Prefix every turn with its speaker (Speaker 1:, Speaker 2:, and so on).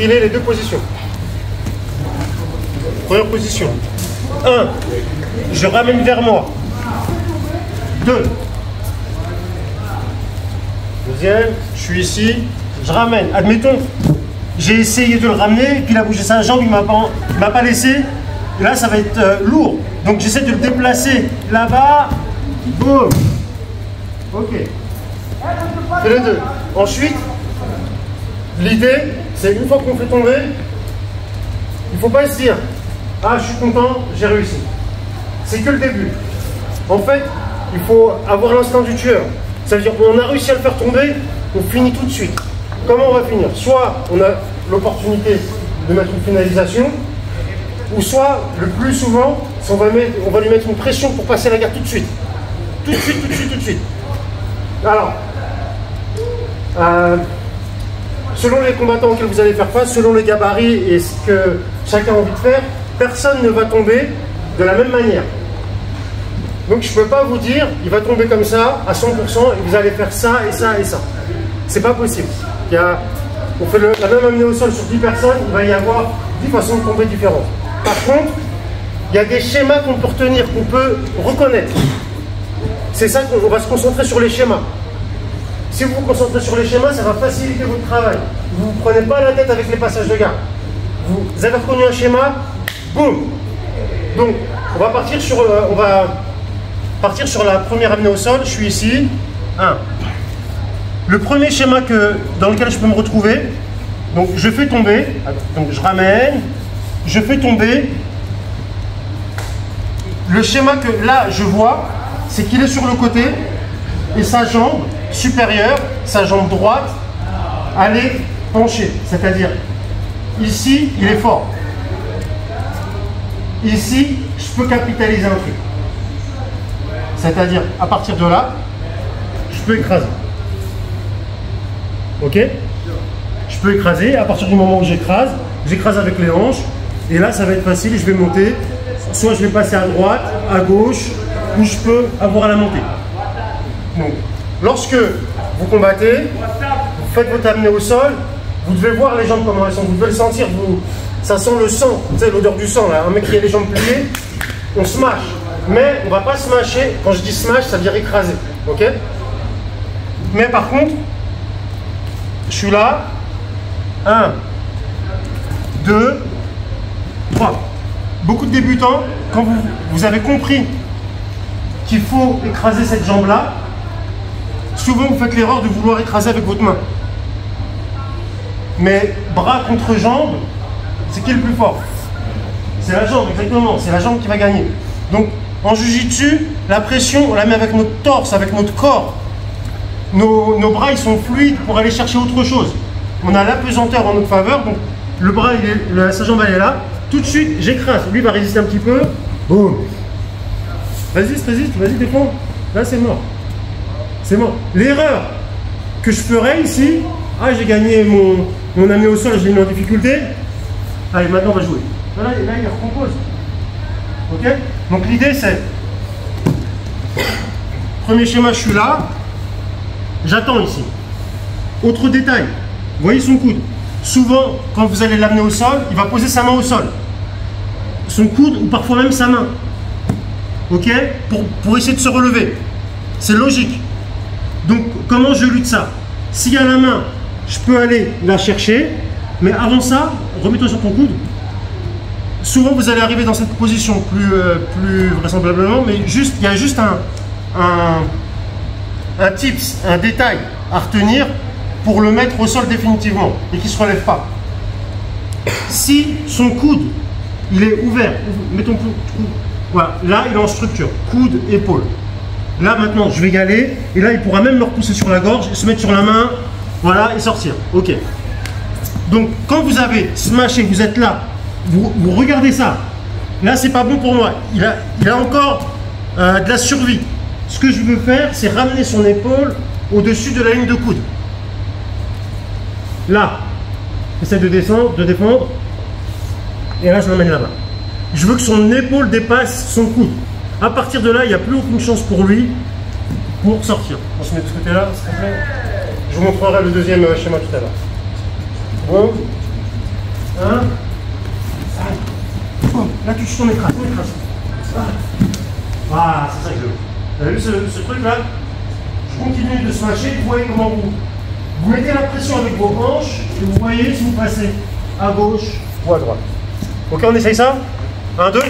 Speaker 1: driller les deux positions. Première position. 1. Je ramène vers moi. 2. Deuxième, je suis ici, je ramène. Admettons, j'ai essayé de le ramener, et puis il a bougé sa jambe, il ne m'a pas laissé. Et là, ça va être lourd. Donc j'essaie de le déplacer là-bas. Boum. Ok. Fais les deux. Ensuite, l'idée, c'est une fois qu'on fait tomber, il ne faut pas se dire « Ah, je suis content, j'ai réussi ». C'est que le début. En fait, il faut avoir l'instinct du tueur. Ça veut dire qu'on a réussi à le faire tomber, on finit tout de suite. Comment on va finir? Soit on a l'opportunité de mettre une finalisation, ou soit, le plus souvent, on va lui mettre une pression pour passer la garde tout de suite. Tout de suite, tout de suite, tout de suite. Alors, selon les combattants auxquels vous allez faire face, selon les gabarits et ce que chacun a envie de faire, personne ne va tomber de la même manière. Donc je ne peux pas vous dire, il va tomber comme ça, à 100%, et vous allez faire ça et ça et ça. C'est pas possible. On fait la même amenée au sol sur 10 personnes, il va y avoir 10 façons de tomber différentes. Par contre, il y a des schémas qu'on peut retenir, qu'on peut reconnaître. C'est ça qu'on va se concentrer sur les schémas. Si vous vous concentrez sur les schémas, ça va faciliter votre travail. Vous ne vous prenez pas la tête avec les passages de garde. Vous avez reconnu un schéma, boum. Donc, on va partir sur la première amenée au sol. Je suis ici. 1. Le premier schéma dans lequel je peux me retrouver, donc je fais tomber, donc je ramène, je fais tomber. Le schéma que là je vois, c'est qu'il est sur le côté et sa jambe supérieure, sa jambe droite, elle est penchée. C'est-à-dire, ici, il est fort. Ici, je peux capitaliser un truc. C'est-à-dire, à partir de là, je peux écraser. Ok? Je peux écraser. À partir du moment où j'écrase avec les hanches. Et là, ça va être facile. Je vais monter. Soit je vais passer à droite, à gauche, ou je peux avoir à la montée. Donc, lorsque vous combattez, vous faites votre amenée au sol, vous devez voir les jambes comment elles sont. Vous devez le sentir. Ça sent le sang. Vous savez, l'odeur du sang. Là. Un mec qui a les jambes pliées, on smash. Mais on ne va pas smasher. Quand je dis smash, ça veut dire écraser. Ok? Mais par contre, je suis là. 1, 2, 3. Beaucoup de débutants, quand vous avez compris qu'il faut écraser cette jambe-là, souvent vous faites l'erreur de vouloir écraser avec votre main. Mais bras contre jambe, c'est qui est le plus fort? C'est la jambe, exactement. C'est la jambe qui va gagner. Donc, en jiu-jitsu, la pression, on la met avec notre torse, avec notre corps. Nos bras, ils sont fluides pour aller chercher autre chose. On a l'apesanteur en notre faveur, donc le bras, sa jambe, elle est là. Tout de suite, j'écrase. Lui va résister un petit peu. Boum. Résiste, vas-y, défends. Là, c'est mort. C'est mort. L'erreur que je ferais ici, ah, j'ai gagné mon amené au sol, je l'ai mis en difficulté. Allez, maintenant, on va jouer. Là, il recompose. Ok? Donc, l'idée, c'est... Premier schéma, je suis là. J'attends ici. Autre détail. Vous voyez son coude. Souvent, quand vous allez l'amener au sol, il va poser sa main au sol. Son coude ou parfois même sa main. Ok? Pour essayer de se relever. C'est logique. Donc, comment je lutte ça? S'il y a la main, je peux aller la chercher. Mais avant ça, remets-toi sur ton coude. Souvent, vous allez arriver dans cette position plus vraisemblablement, mais il y a juste un tips, un détail à retenir pour le mettre au sol définitivement et qu'il ne se relève pas. Si son coude, il est ouvert, mettons coude, voilà, là il est en structure, coude, épaule. Là maintenant je vais y aller et là il pourra même le repousser sur la gorge, se mettre sur la main, voilà, et sortir. Ok. Donc quand vous avez smashé, vous êtes là, vous regardez ça, là c'est pas bon pour moi, il a encore de la survie. Ce que je veux faire, c'est ramener son épaule au-dessus de la ligne de coude. Là, j'essaie de descendre, de défendre, et là je l'emmène là-bas. Je veux que son épaule dépasse son coude. À partir de là, il n'y a plus aucune chance pour lui pour sortir. On se met de ce côté-là, s'il vous plaît. Je vous montrerai le deuxième schéma tout à l'heure. Bon. 1, 5. Boum. Là, tu tournes, écrase, écrase. Voilà, c'est ça que je veux. Vous avez vu ce truc-là? Je continue de smasher. Vous voyez comment vous mettez la pression avec vos hanches et vous voyez si vous passez à gauche ou à droite. Ok, on essaye ça? 1, 2.